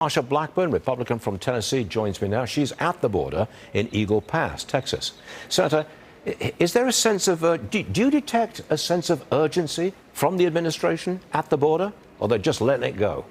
Marsha Blackburn, Republican from Tennessee, joins me now. She's at the border in Eagle Pass, Texas. Senator, is there a sense of, do you detect a sense of urgency from the administration at the border, or they're just letting it go?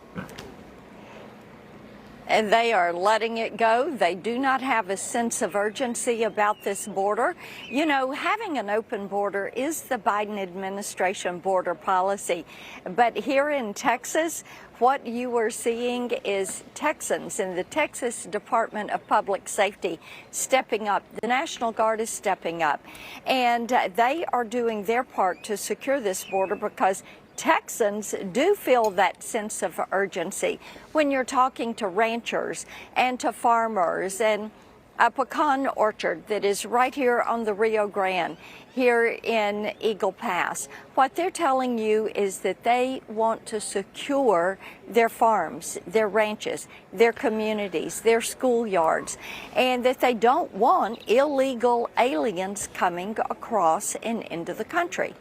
And they are letting it go. They do not have a sense of urgency about this border. You know, having an open border is the Biden administration border policy. But here in Texas, what you are seeing is Texans in the Texas Department of Public Safety stepping up. The National Guard is stepping up. And they are doing their part to secure this border because Texans do feel that sense of urgency when you're talking to ranchers and to farmers, and a pecan orchard that is right here on the Rio Grande here in Eagle Pass. What they're telling you is that they want to secure their farms, their ranches, their communities, their schoolyards, and that they don't want illegal aliens coming across and into the country.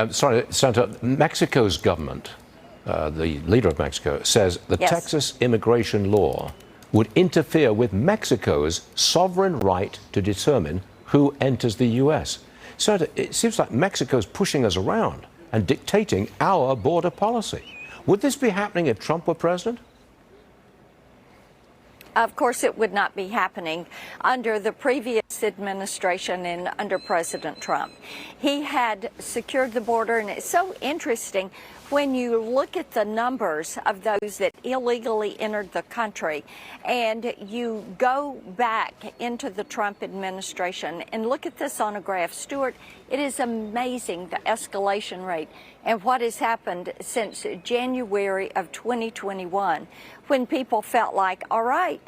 Sorry, Senator, Mexico's government, the leader of Mexico, says the Texas immigration law would interfere with Mexico's sovereign right to determine who enters the U.S. Senator, it seems like Mexico's pushing us around and dictating our border policy. Would this be happening if Trump were president? Of course, it would not be happening under the previous administration and under President Trump. He had secured the border, and it's so interesting when you look at the numbers of those that illegally entered the country and you go back into the Trump administration and look at this on a graph. Stuart, it is amazing the escalation rate and what has happened since January of 2021, when people felt like, all right,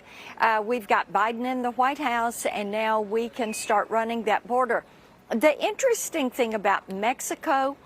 we've got Biden in the White House and now we can start running that border. The interesting thing about Mexico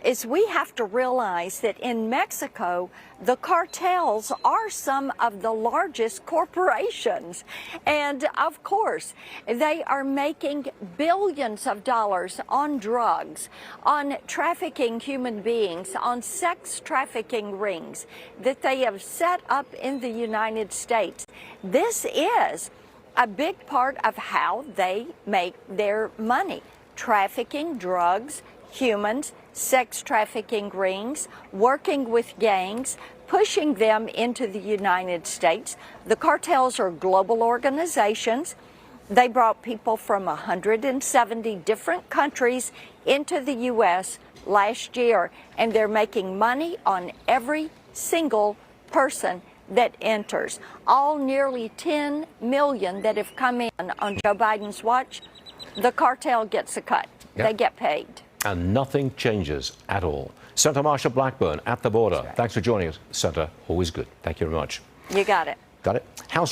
is we have to realize that in Mexico, the cartels are some of the largest corporations. And of course, they are making billions of dollars on drugs, on trafficking human beings, on sex trafficking rings that they have set up in the United States. This is a big part of how they make their money. Trafficking drugs, humans, sex trafficking rings, working with gangs, pushing them into the United States. The cartels are global organizations. They brought people from 170 different countries into the U.S. last year, and they're making money on every single person that enters. All nearly 10 million that have come in on Joe Biden's watch, the cartel gets a cut. Yep. They get paid. And nothing changes at all. Senator Marsha Blackburn at the border. Right. Thanks for joining us, Senator. Always good. Thank you very much. You got it. Got it. House